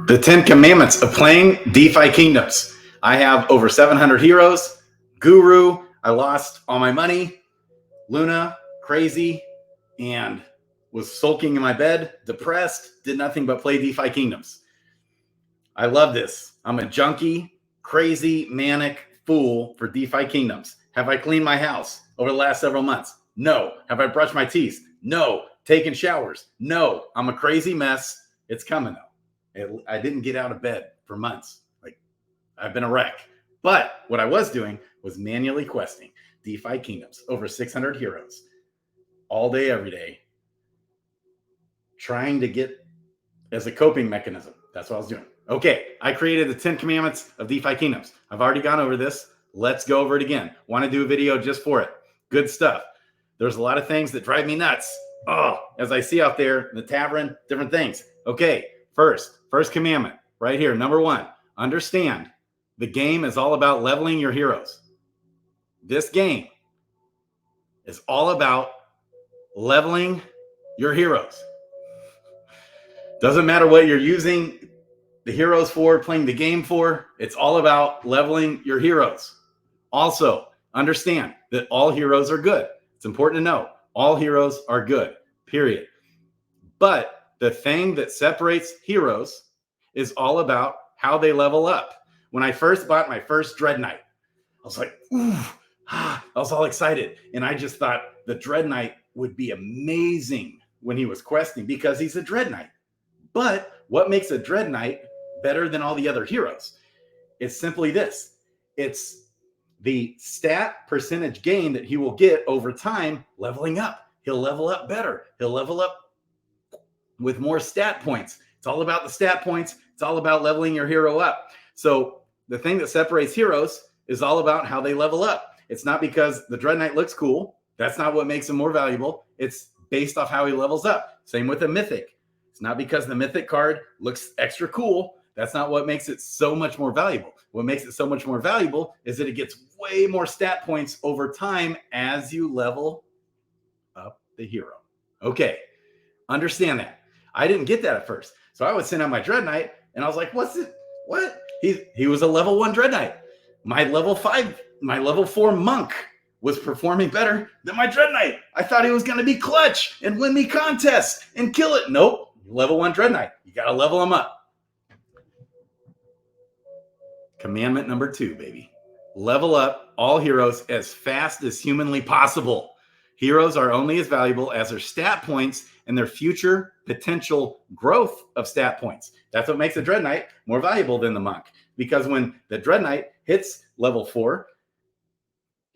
The 10 Commandments of playing DeFi Kingdoms. I have over 700 heroes. Guru, I lost all my money. Luna, crazy, and was sulking in my bed, depressed, did nothing but play DeFi Kingdoms. I love this. I'm a junkie, crazy, manic fool for DeFi Kingdoms. Have I cleaned my house over the last several months? No. Have I brushed my teeth? No. Taken showers? No. I'm a crazy mess. It's coming though. I didn't get out of bed for months. Like, I've been a wreck. But what I was doing was manually questing DeFi Kingdoms, over 600 heroes, all day, every day, trying to get as a coping mechanism. That's what I was doing. Okay, I created the 10 Commandments of DeFi Kingdoms. I've already gone over this. Let's go over it again. Want to do a video just for it. Good stuff. There's a lot of things that drive me nuts. Oh, as I see out there in the tavern, different things. Okay, first commandment right here. Number 1, understand the game is all about leveling your heroes. This game is all about leveling your heroes. Doesn't matter what you're using the heroes for, playing the game for. It's all about leveling your heroes. Also, understand that all heroes are good. It's important to know all heroes are good, period. But the thing that separates heroes is all about how they level up. When I first bought my first Dread Knight, I was like, ooh, I was all excited. And I just thought the Dread Knight would be amazing when he was questing because he's a Dread Knight. But what makes a Dread Knight better than all the other heroes? It's simply this. It's the stat percentage gain that he will get over time leveling up. He'll level up better. He'll level up with more stat points. It's all about the stat points. It's all about leveling your hero up. So the thing that separates heroes is all about how they level up. It's not because the Dread Knight looks cool. That's not what makes him more valuable. It's based off how he levels up. Same with a Mythic. It's not because the Mythic card looks extra cool. That's not what makes it so much more valuable. What makes it so much more valuable is that it gets way more stat points over time as you level up the hero. Okay, understand that. I didn't get that at first. So I would send out my Dread Knight, and I was like, what's it? What? He was a level 1 Dread Knight. My level 4 Monk was performing better than my Dread Knight. I thought he was going to be clutch and win me contests and kill it. Nope. Level 1 Dread Knight. You got to level him up. Commandment number 2, baby. Level up all heroes as fast as humanly possible. Heroes are only as valuable as their stat points and their future potential growth of stat points. That's what makes a Dread Knight more valuable than the Monk. Because when the Dread Knight hits level 4,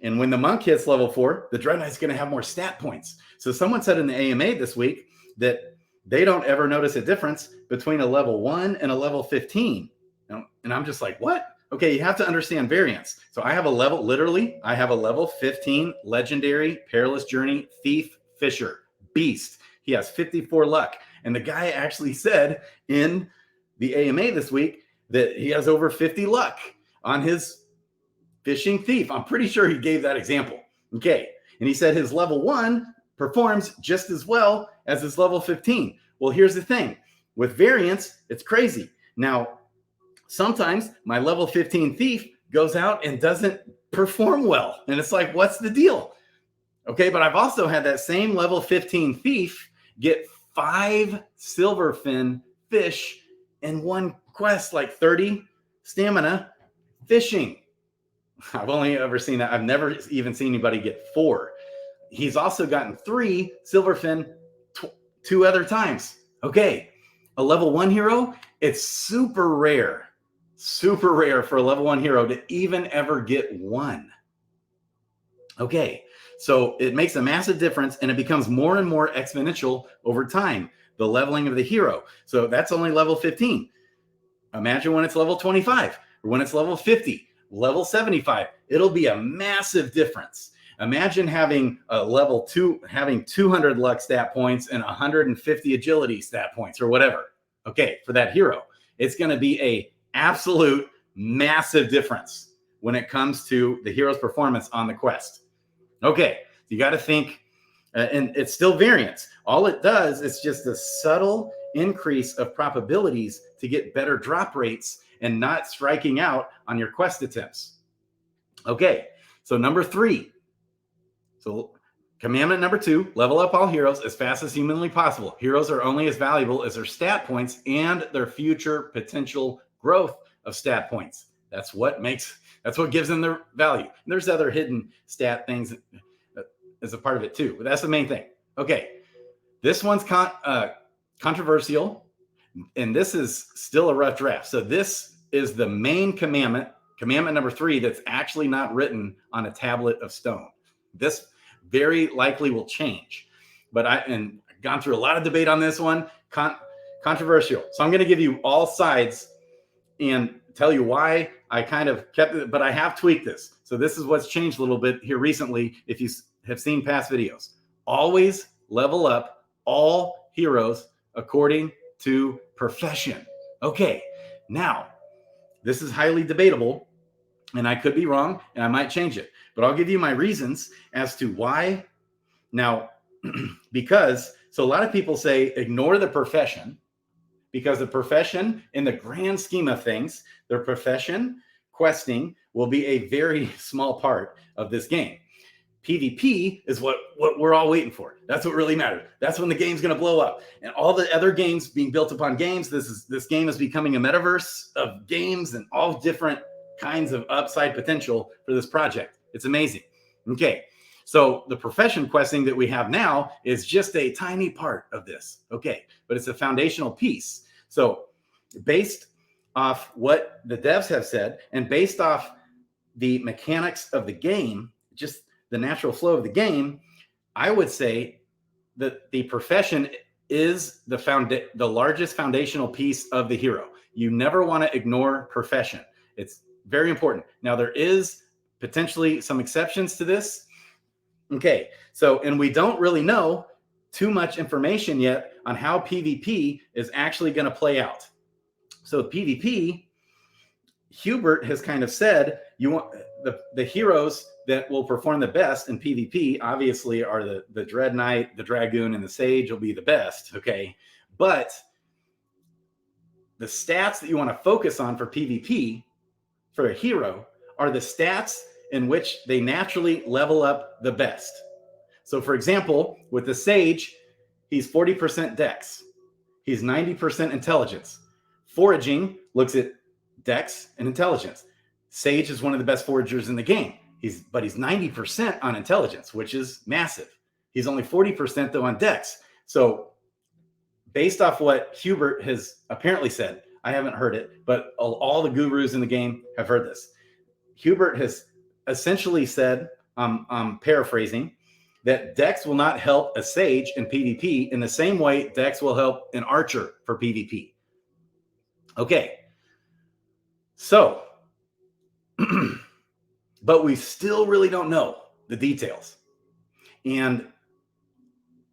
and when the Monk hits level 4, the Dread Knight's going to have more stat points. So someone said in the AMA this week that they don't ever notice a difference between a level 1 and a level 15. And I'm just like, what? Okay, you have to understand variance. So I have a level 15 legendary perilous journey thief fisher beast. He has 54 luck. And the guy actually said in the AMA this week that he has over 50 luck on his fishing thief. I'm pretty sure he gave that example. Okay. And he said his level 1 performs just as well as his level 15. Well, here's the thing. With variance, it's crazy. Now, sometimes my level 15 thief goes out and doesn't perform well. And it's like, what's the deal? Okay, but I've also had that same level 15 thief get 5 silverfin fish in one quest, like 30 stamina fishing. I've only ever seen that. I've never even seen anybody get 4. He's also gotten 3 silverfin 2 other times. Okay, a level 1 hero, it's super rare for a level 1 hero to even ever get 1. Okay, so it makes a massive difference, and it becomes more and more exponential over time, the leveling of the hero. So that's only level 15. Imagine when it's level 25, or when it's level 50, level 75. It'll be a massive difference. Imagine having a level 2, having 200 luck stat points and 150 agility stat points or whatever. Okay, for that hero, it's going to be a absolute massive difference when it comes to the hero's performance on the quest. Okay, you got to think, and it's still variance. All it does is just a subtle increase of probabilities to get better drop rates and not striking out on your quest attempts. Okay, so number 3. So commandment number 2, level up all heroes as fast as humanly possible. Heroes are only as valuable as their stat points and their future potential growth of stat points. That's what gives them their value. And there's other hidden stat things as a part of it too, but that's the main thing. Okay, this one's controversial, and this is still a rough draft. So this is the main commandment number 3, that's actually not written on a tablet of stone. This very likely will change, but I've gone through a lot of debate on this one. Controversial. So I'm going to give you all sides and tell you why I kind of kept it, but I have tweaked this. So this is what's changed a little bit here recently. If you have seen past videos, always level up all heroes according to profession. Okay, now this is highly debatable, and I could be wrong, and I might change it, but I'll give you my reasons as to why. Now, because so a lot of people say ignore the profession, because the profession, in the grand scheme of things, their profession questing will be a very small part of this game. PvP is what we're all waiting for. That's what really matters. That's when the game's going to blow up. And all the other games being built upon games, this game is becoming a metaverse of games and all different kinds of upside potential for this project. It's amazing. Okay, so the profession questing that we have now is just a tiny part of this. Okay, but it's a foundational piece. So based off what the devs have said and based off the mechanics of the game, just the natural flow of the game, I would say that the profession is the largest foundational piece of the hero. You never want to ignore profession. It's very important. Now, there is potentially some exceptions to this. Okay, so, and we don't really know too much information yet on how PvP is actually going to play out. So PvP, Hubert has kind of said you want the heroes that will perform the best in PvP obviously are the Dread Knight, the Dragoon, and the Sage will be the best, okay? But the stats that you want to focus on for PvP for a hero are the stats in which they naturally level up the best. So for example, with the Sage, he's 40% Dex. He's 90% Intelligence. Foraging looks at Dex and Intelligence. Sage is one of the best foragers in the game. But he's 90% on Intelligence, which is massive. He's only 40% though on Dex. So based off what Hubert has apparently said, I haven't heard it, but all the gurus in the game have heard this. Hubert has essentially said, I'm paraphrasing, that Dex will not help a Sage in PvP in the same way Dex will help an Archer for PvP. Okay, so, but we still really don't know the details. And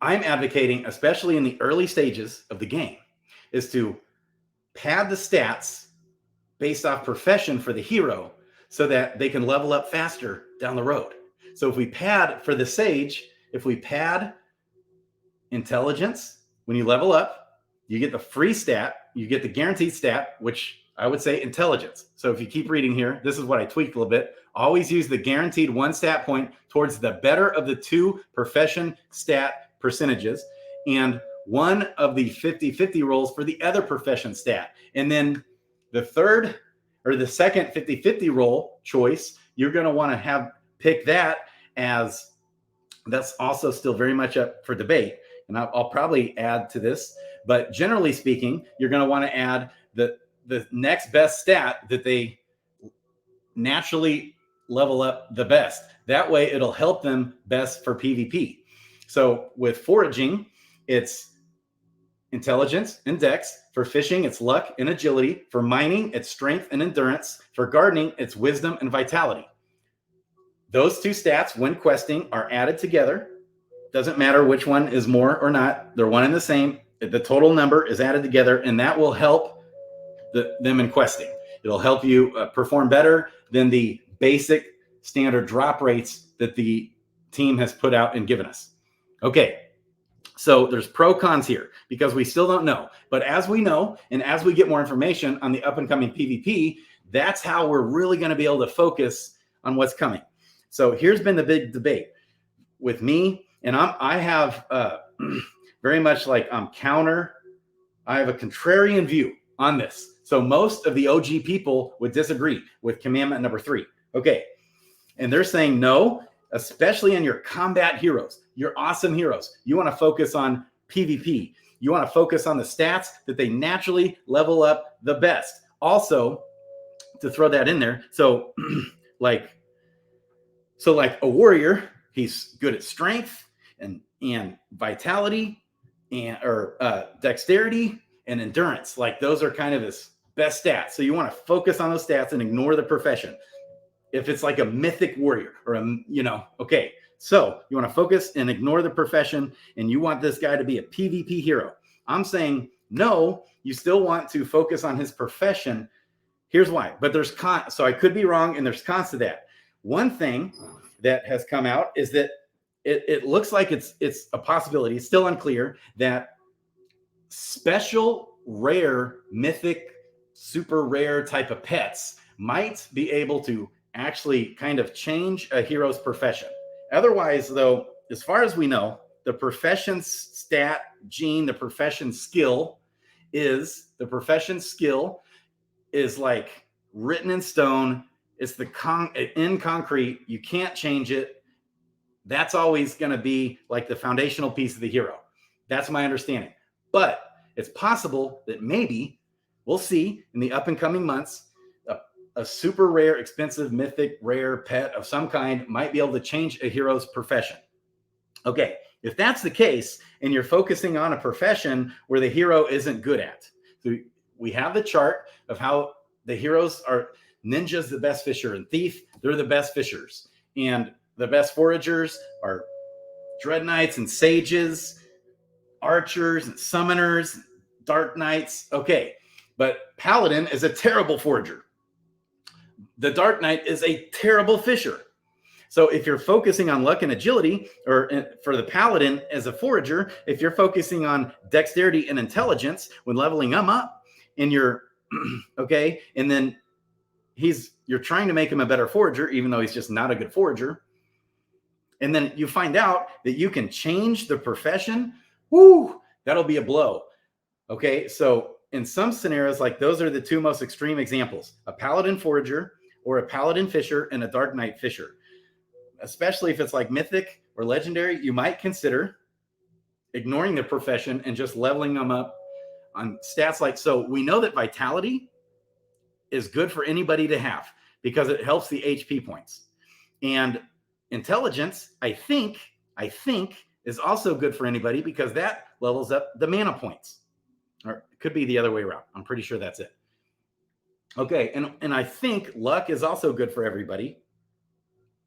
I'm advocating, especially in the early stages of the game, is to pad the stats based off profession for the hero so that they can level up faster down the road. So if we pad for the Sage, if we pad Intelligence, when you level up, you get the free stat, you get the guaranteed stat, which I would say Intelligence. So if you keep reading here, this is what I tweaked a little bit. Always use the guaranteed 1 stat point towards the better of the 2 profession stat percentages and one of the 50-50 rolls for the other profession stat. And then the third or the second 50-50 roll choice, you're going to want to pick that as, that's also still very much up for debate. And I'll probably add to this, but generally speaking, you're going to want to add the next best stat that they naturally level up the best. That way it'll help them best for PvP. So with foraging, it's Intelligence and Dex. For fishing, it's luck and agility. For mining, it's strength and endurance. For gardening, it's wisdom and vitality. Those 2 stats, when questing, are added together. Doesn't matter which one is more or not. They're one and the same. The total number is added together, and that will help them in questing. It'll help you perform better than the basic standard drop rates that the team has put out and given us. Okay, So there's pro cons here because we still don't know. But as we know, and as we get more information on the up and coming PvP, that's how we're really going to be able to focus on what's coming. So here's been the big debate with me, and I have very much like counter. I have a contrarian view on this. So most of the OG people would disagree with commandment number 3. Okay. And they're saying no, especially on your combat heroes, your awesome heroes. You want to focus on PvP. You want to focus on the stats that they naturally level up the best. Also, to throw that in there, so like a warrior, he's good at strength and vitality and dexterity and endurance. Like those are kind of his best stats. So you want to focus on those stats and ignore the profession. If it's like a mythic warrior or okay. So you want to focus and ignore the profession, and you want this guy to be a PvP hero. I'm saying no, you still want to focus on his profession. Here's why. But there's cons. So I could be wrong, and there's cons to that. One thing that has come out is that it looks like it's a possibility. It's still unclear that special, rare, mythic, super rare type of pets might be able to actually kind of change a hero's profession. Otherwise, though, as far as we know, the profession stat gene, the profession skill is like written in stone. It's in concrete. You can't change it. That's always going to be like the foundational piece of the hero. That's my understanding. But it's possible that maybe we'll see in the up and coming months, a super rare, expensive, mythic, rare pet of some kind might be able to change a hero's profession. Okay, if that's the case, and you're focusing on a profession where the hero isn't good at. So we have the chart of how the heroes are. Ninja's the best fisher, and thief, they're the best fishers. And the best foragers are dread knights and sages, archers and summoners, dark knights. Okay, but paladin is a terrible forager. The Dark Knight is a terrible fisher. So if you're focusing on luck and agility, or for the Paladin as a forager, if you're focusing on dexterity and intelligence when leveling them up, and you're okay, and then you're trying to make him a better forager, even though he's just not a good forager. And then you find out that you can change the profession. Woo, that'll be a blow. Okay, so in some scenarios, like those are the two most extreme examples: a Paladin forager or a Paladin fisher and a Dark Knight fisher. Especially if it's like mythic or legendary, you might consider ignoring the profession and just leveling them up on stats like, so we know that vitality is good for anybody to have because it helps the HP points. And intelligence, I think is also good for anybody because that levels up the mana points. Or it could be the other way around. I'm pretty sure that's it. Okay, and I think luck is also good for everybody.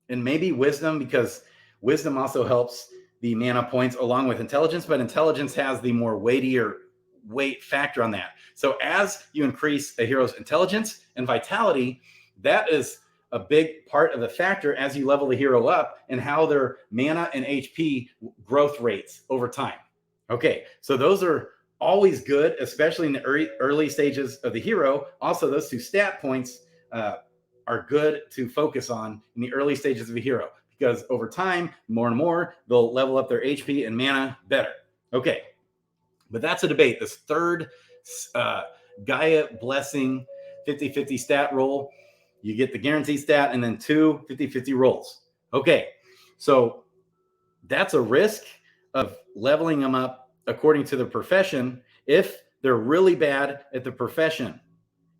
And maybe wisdom, because wisdom also helps the mana points along with intelligence, but intelligence has the more weight factor on that. So as you increase a hero's intelligence and vitality, that is a big part of the factor as you level the hero up and how their mana and HP growth rates over time. Okay, so those are always good, especially in the early stages of the hero. Also, those two stat points are good to focus on in the early stages of a hero because over time, more and more, they'll level up their HP and mana better. Okay, but that's a debate. This third Gaia Blessing 50-50 stat roll, you get the guaranteed stat and then 2 50-50 rolls. Okay, so that's a risk of leveling them up according to the profession. If they're really bad at the profession,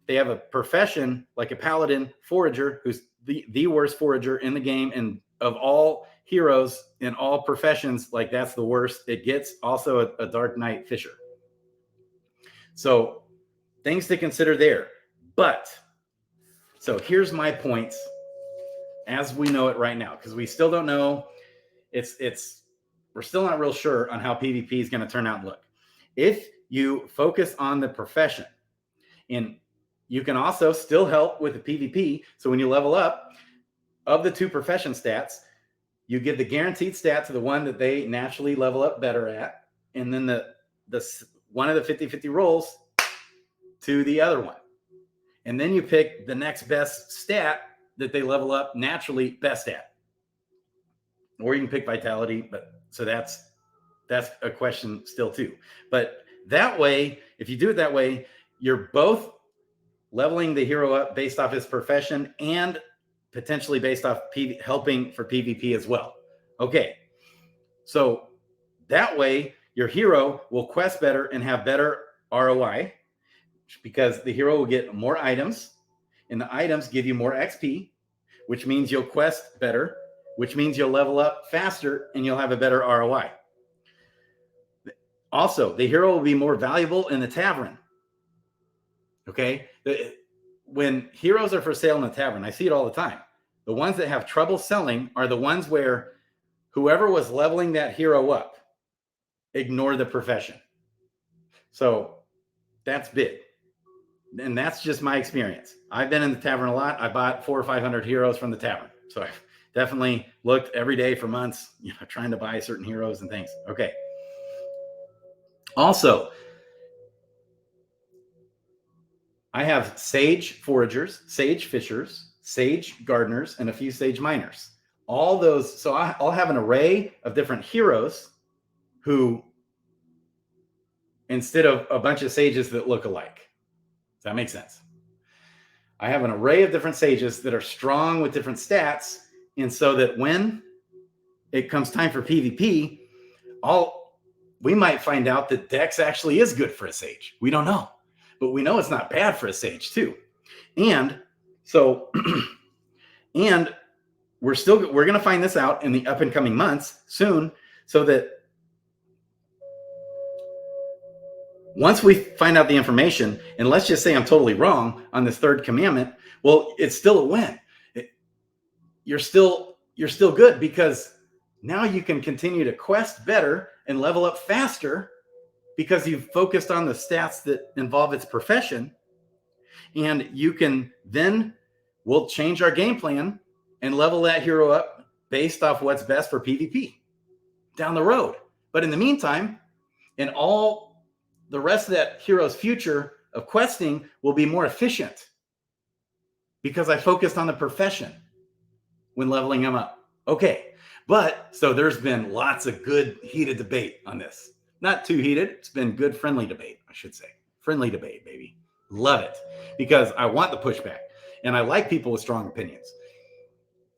they have a profession like a Paladin forager who's the worst forager in the game, and of all heroes in all professions, like that's the worst it gets. Also a Dark Knight fisher. So things to consider there. But so here's my points as we know it right now, because we still don't know. We're still not real sure on how PvP is going to turn out and look. If you focus on the profession, and you can also still help with the PvP. So when you level up, of the two profession stats, you give the guaranteed stat to the one that they naturally level up better at. and then the one of the 50-50 rolls to the other one. And then you pick the next best stat that they level up naturally best at. Or you can pick vitality, but so that's a question still too. But that way, if you do it that way, you're both leveling the hero up based off his profession and potentially based off helping for PvP as well. Okay, so that way your hero will quest better and have better ROI because the hero will get more items, and the items give you more XP, which means you'll quest better, which means you'll level up faster and you'll have a better ROI. Also, the hero will be more valuable in the tavern. Okay, when heroes are for sale in the tavern, I see it all the time. The ones that have trouble selling are the ones where whoever was leveling that hero up ignored the profession. So that's big. And that's just my experience. I've been in the tavern a lot. I bought 400 or 500 heroes from the tavern. So I've definitely looked every day for months, trying to buy certain heroes and things. Okay. Also, I have sage foragers, sage fishers, sage gardeners, and a few sage miners. All those, so I'll have an array of different heroes who, instead of a bunch of sages that look alike. Does that make sense? I have an array of different sages that are strong with different stats, and so that when it comes time for PvP, we might find out that Dex actually is good for a sage. We don't know. But we know it's not bad for a sage too. And so, and we're going to find this out in the up and coming months soon, so that once we find out the information, and let's just say I'm totally wrong on this third commandment, well, it's still a win. You're still good because now you can continue to quest better and level up faster because you've focused on the stats that involve its profession. And you can then, we'll change our game plan and level that hero up based off what's best for PvP down the road. But in the meantime, in all the rest of that hero's future of questing will be more efficient because I focused on the profession when leveling him up. Okay, but so there's been lots of good heated debate on this. Not too heated. It's been good, friendly debate, I should say. Friendly debate, baby. Love it. Because I want the pushback. And I like people with strong opinions.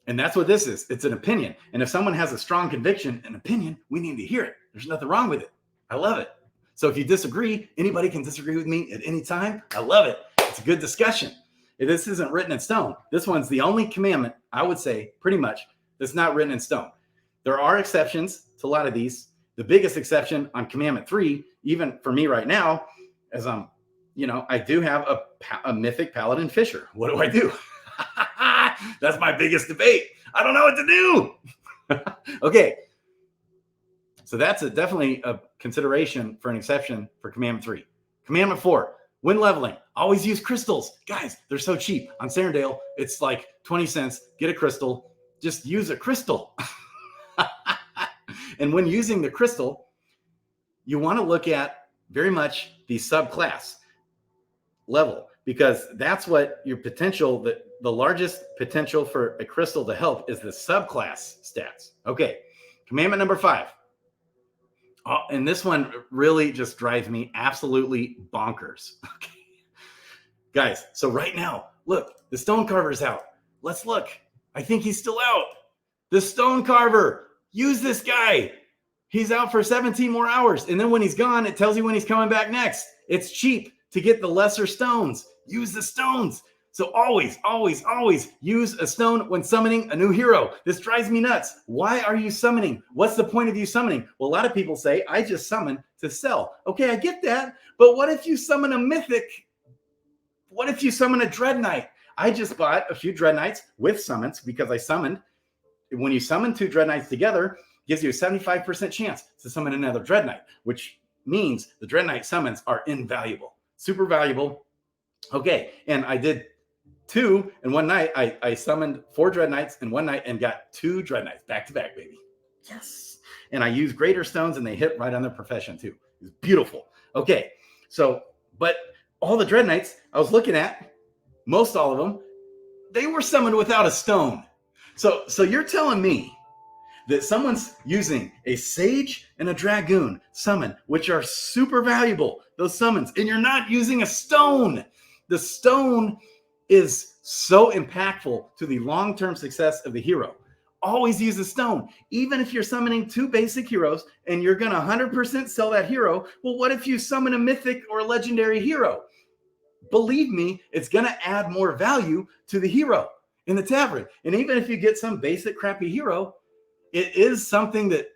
And that's what this is. It's an opinion. And if someone has a strong conviction, an opinion, we need to hear it. There's nothing wrong with it. I love it. So if you disagree, anybody can disagree with me at any time. I love it. It's a good discussion. This isn't written in stone. This one's the only commandment, I would say, pretty much, that's not written in stone. There are exceptions to a lot of these. The biggest exception on Commandment 3, even for me right now, as I do have a mythic paladin fisher. What do I do? That's my biggest debate. I don't know what to do. Okay. So that's definitely a consideration for an exception for Commandment 3. Commandment 4, when leveling, always use crystals. Guys, they're so cheap. On Sarandale, it's like 20 cents. Get a crystal. Just use a crystal. And when using the crystal, you want to look at very much the subclass level, because that's what your potential, the largest potential for a crystal to help is the subclass stats. Okay, commandment number 5. Oh, and this one really just drives me absolutely bonkers. Okay, guys, so right now, look, the stone carver's out. Let's look. I think he's still out. The stone carver. Use this guy. He's out for 17 more hours. And then when he's gone, it tells you when he's coming back next. It's cheap to get the lesser stones. Use the stones. So always, always, always use a stone when summoning a new hero. This drives me nuts. Why are you summoning? What's the point of you summoning? Well, a lot of people say, I just summon to sell. Okay, I get that. But what if you summon a mythic? What if you summon a Dread Knight? I just bought a few Dread Knights with summons because I summoned. When you summon 2 Dread Knights together, gives you a 75% chance to summon another Dread Knight, which means the Dread Knight summons are invaluable, super valuable. Okay, and I did 2 in one night. I summoned 4 Dread Knights in one night and got 2 Dread Knights back to back, baby. Yes. And I use greater stones and they hit right on their profession too. It's beautiful. Okay. So, but all the Dread Knights I was looking at, most all of them, they were summoned without a stone. So you're telling me that someone's using a Sage and a Dragoon summon, which are super valuable, those summons, and you're not using a stone. The stone is so impactful to the long-term success of the hero. Always use a stone. Even if you're summoning 2 basic heroes and you're going to 100% sell that hero, well, what if you summon a mythic or a legendary hero? Believe me, it's going to add more value to the hero in the tavern. And even if you get some basic crappy hero, it is something that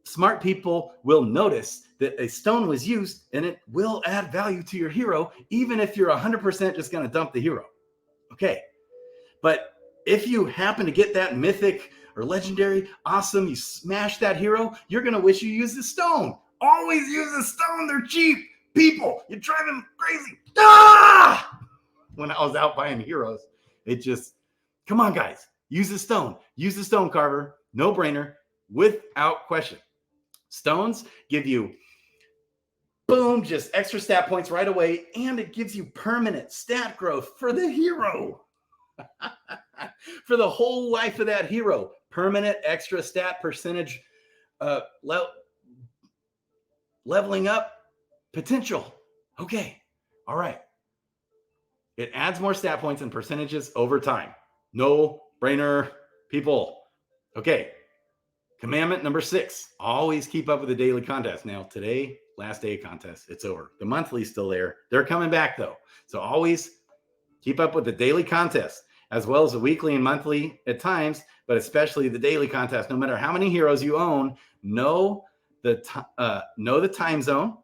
smart people will notice that a stone was used, and it will add value to your hero, even if you're 100% just going to dump the hero. Okay. But if you happen to get that mythic or legendary, awesome, you smash that hero, you're going to wish you used a stone. Always use a stone. They're cheap. People, you drive them crazy. Ah! When I was out buying heroes, it just, come on, guys, use a stone. Use the stone carver. No brainer, without question. Stones give you, boom, just extra stat points right away, and it gives you permanent stat growth for the hero. For the whole life of that hero. Permanent extra stat percentage leveling up potential. Okay. All right. It adds more stat points and percentages over time. No brainer, people. Okay. Commandment number 6. Always keep up with the daily contest. Now, today, last day of contest, it's over. The monthly's still there. They're coming back, though. So always keep up with the daily contest, as well as the weekly and monthly at times, but especially the daily contest. No matter how many heroes you own, know the time zone.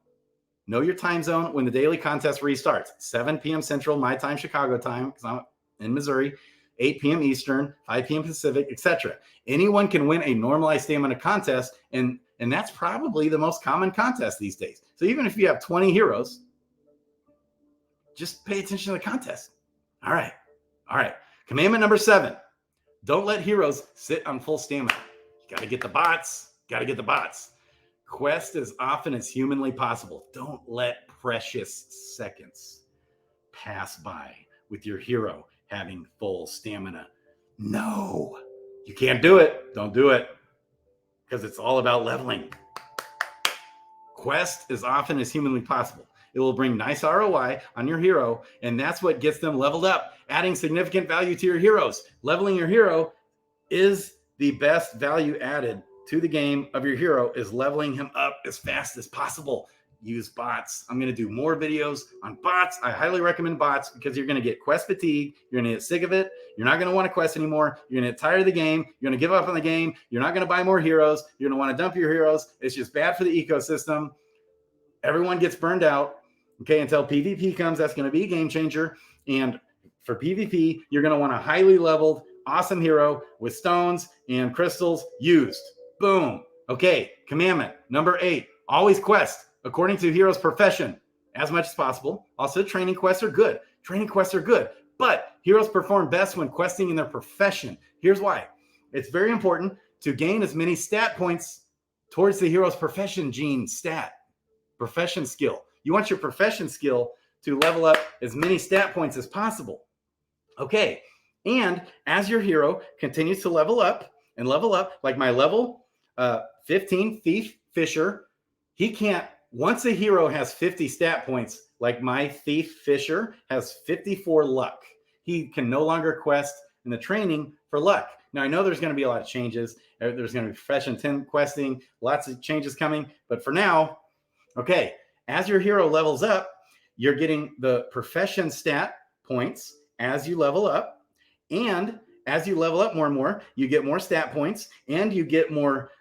Know your time zone when the daily contest restarts. 7 p.m. Central, my time, Chicago time, because I'm in Missouri. 8 p.m. Eastern, 5 p.m. Pacific, etc. Anyone can win a normalized stamina contest, and that's probably the most common contest these days. So even if you have 20 heroes, just pay attention to the contest. All right. Commandment number 7. Don't let heroes sit on full stamina. You got to get the bots. Quest as often as humanly possible. Don't let precious seconds pass by with your hero having full stamina. No, you can't do it. Don't do it, because it's all about leveling. Quest as often as humanly possible. It will bring nice ROI on your hero, and that's what gets them leveled up, adding significant value to your heroes. Leveling your hero is the best value added to the game of your hero, is leveling him up as fast as possible. Use bots. I'm going to do more videos on bots. I highly recommend bots, because you're going to get quest fatigue. You're going to get sick of it. You're not going to want to quest anymore. You're going to get tired of the game. You're going to give up on the game. You're not going to buy more heroes. You're going to want to dump your heroes. It's just bad for the ecosystem. Everyone gets burned out. Okay, until PvP comes, that's going to be a game changer. And for PvP, you're going to want a highly leveled, awesome hero with stones and crystals used. Boom. Okay, commandment number 8. Always quest according to hero's profession as much as possible. Also, training quests are good. But heroes perform best when questing in their profession. Here's why. It's very important to gain as many stat points towards the hero's profession profession skill. You want your profession skill to level up as many stat points as possible. Okay, and as your hero continues to level up, like my level 15 Thief Fisher, he can't, once a hero has 50 stat points, like my Thief Fisher has 54 luck, he can no longer quest in the training for luck. Now, I know there's going to be a lot of changes. There's going to be Profession 10 questing, lots of changes coming. But for now, okay, as your hero levels up, you're getting the profession stat points as you level up. And as you level up more and more, you get more stat points, and you get more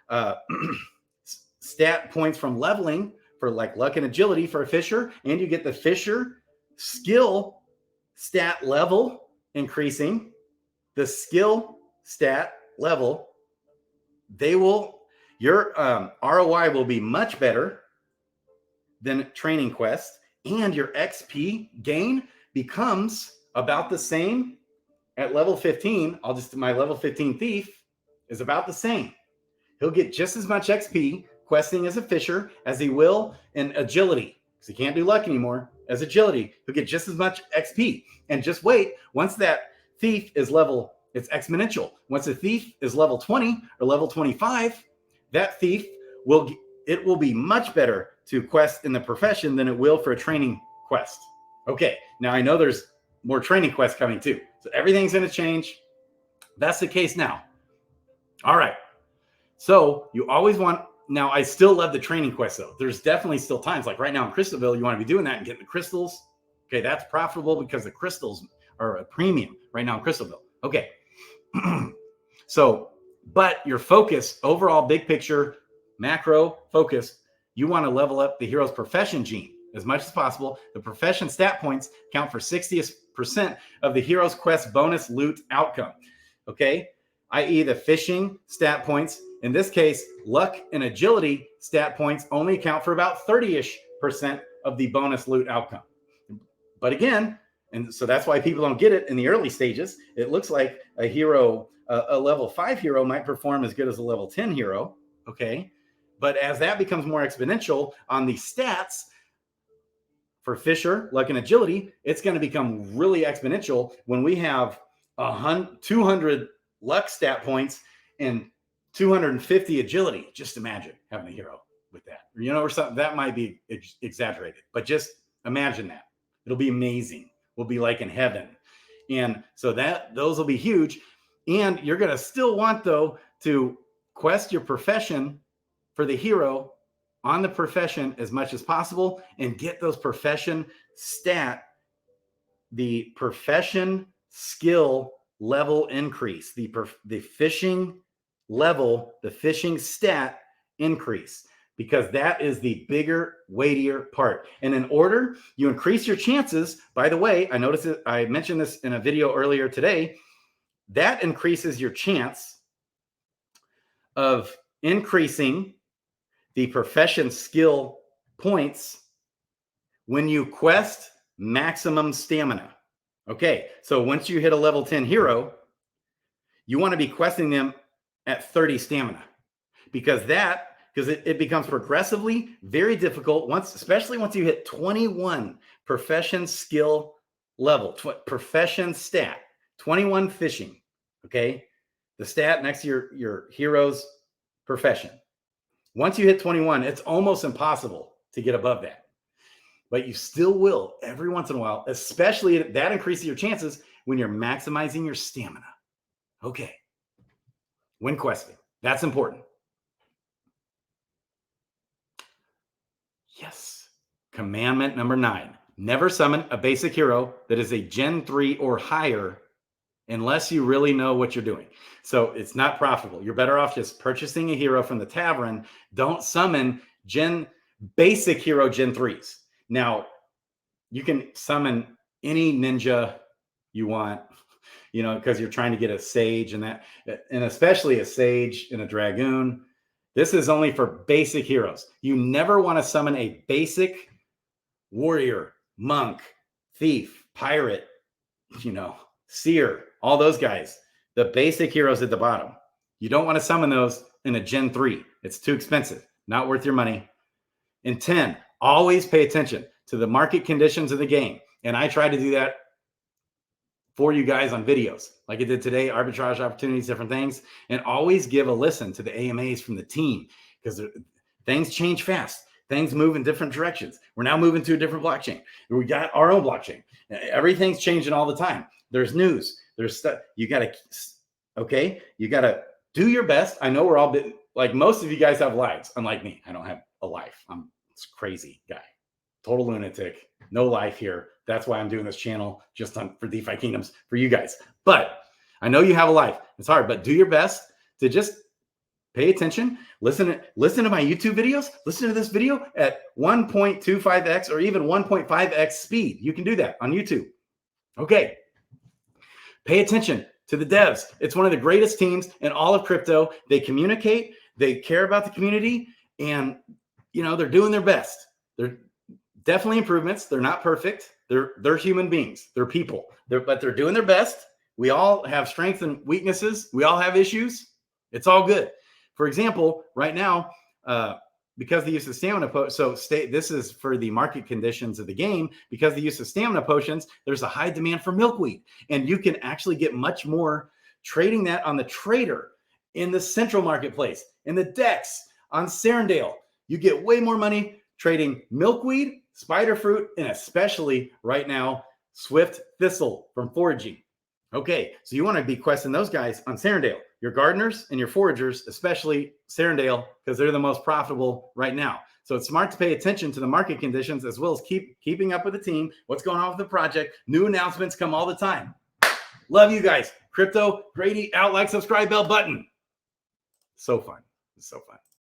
stat points from leveling for like luck and agility for a Fisher. And you get the Fisher skill stat level increasing. The skill stat level, your ROI will be much better than training quest, and your XP gain becomes about the same at level 15. My level 15 Thief is about the same. He'll get just as much XP questing as a fisher as he will in agility, because he can't do luck anymore. As agility, he'll get just as much XP. And just wait, once that thief is level, it's exponential. Once a thief is level 20 or level 25, that thief will be much better to quest in the profession than it will for a training quest. Okay, now I know there's more training quests coming too. So everything's going to change. That's the case now. All right. So you always want, now I still love the training quest though. There's definitely still times, like right now in Crystalville, you want to be doing that and getting the crystals. Okay, that's profitable because the crystals are a premium right now in Crystalville. Okay. So, but your focus, overall big picture, macro focus, you want to level up the hero's profession gene as much as possible. The profession stat points count for 60% of the hero's quest bonus loot outcome. Okay, i.e. the fishing stat points. In this case, luck and agility stat points only account for about 30-ish% of the bonus loot outcome. But again, and so that's why people don't get it in the early stages. It looks like a hero, a level 5 hero might perform as good as a level 10 hero. Okay, but as that becomes more exponential on the stats for fisher, luck, and agility, it's going to become really exponential when we have 200 luck stat points and 250 agility. Just imagine having a hero with that, or something that might be exaggerated, but just imagine that. It'll be amazing. We'll be like in heaven. And so those will be huge. And you're going to still want though to quest your profession for the hero on the profession as much as possible and get those profession the profession skill level increase, the fishing level, the fishing stat increase, because that is the bigger, weightier part. And in order, you increase your chances. By the way, I noticed that I mentioned this in a video earlier today, that increases your chance of increasing the profession skill points when you quest maximum stamina. Okay, so once you hit a level 10 hero, you want to be questing them at 30 stamina, because it becomes progressively very difficult especially once you hit 21 profession skill level, profession stat, 21 fishing. Okay, the stat next to your hero's profession. Once you hit 21, it's almost impossible to get above that. But you still will every once in a while, especially that increases your chances when you're maximizing your stamina. Okay. When questing, that's important. Yes. Commandment number 9. Never summon a basic hero that is a Gen 3 or higher unless you really know what you're doing. So it's not profitable. You're better off just purchasing a hero from the tavern. Don't summon basic hero Gen 3s. Now, you can summon any ninja you want, because you're trying to get a sage and especially a sage and a dragoon. This is only for basic heroes. You never want to summon a basic warrior, monk, thief, pirate, seer, all those guys. The basic heroes at the bottom. You don't want to summon those in a Gen 3. It's too expensive. Not worth your money. And 10, always pay attention to the market conditions of the game. And I try to do that for you guys on videos like I did today, arbitrage opportunities, different things, and always give a listen to the AMAs from the team, because things change fast. Things move in different directions. We're now moving to a different blockchain. We got our own blockchain. Everything's changing all the time. There's news. There's stuff. You got to do your best. I know we're all like most of you guys have lives. Unlike me, I don't have a life. I'm this crazy guy, total lunatic, no life here. That's why I'm doing this channel just for Defi Kingdoms for you guys. But I know you have a life. It's hard, but do your best to just pay attention. Listen to my YouTube videos. Listen to this video at 1.25x or even 1.5x speed. You can do that on YouTube. Okay. Pay attention to the devs. It's one of the greatest teams in all of crypto. They communicate. They care about the community, and they're doing their best. They're definitely improvements. They're not perfect. They're human beings. They're people. But they're doing their best. We all have strengths and weaknesses. We all have issues. It's all good. For example, right now, because the use of stamina this is for the market conditions of the game. Because the use of stamina potions, there's a high demand for milkweed, and you can actually get much more trading that on the trader in the central marketplace, in the DEX, on Serendale. You get way more money trading milkweed, spider fruit, and especially right now, swift thistle from foraging. Okay, so you want to be questing those guys on Serendale, your gardeners and your foragers, especially Serendale, because they're the most profitable right now. So it's smart to pay attention to the market conditions as well as keeping up with the team, what's going on with the project. New announcements come all the time. Love you guys. Crypto, Grady, out, like, subscribe, bell button. So fun. It's so fun.